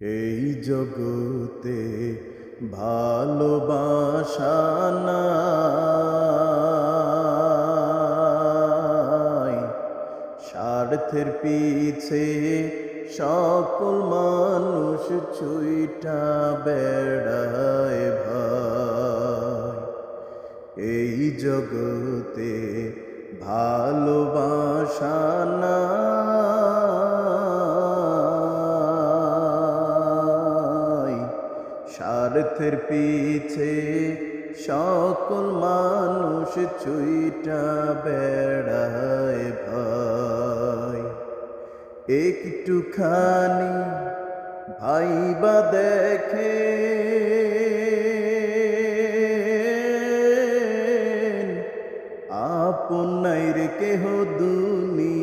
এই জগতে ভালোবাসা নাই, স্বার্থের পিছে সকল মানুষ ছুইটা বেড়ায় ভাই। এই জগতে ভালোবাসা নাই, স্বার্থের পিছে সকল মানুষ ছুইটা বেড়ায় ভাই। একটুখানি ভাইবা দেখে আপন নাই রে কেহ দুনিয়াতে।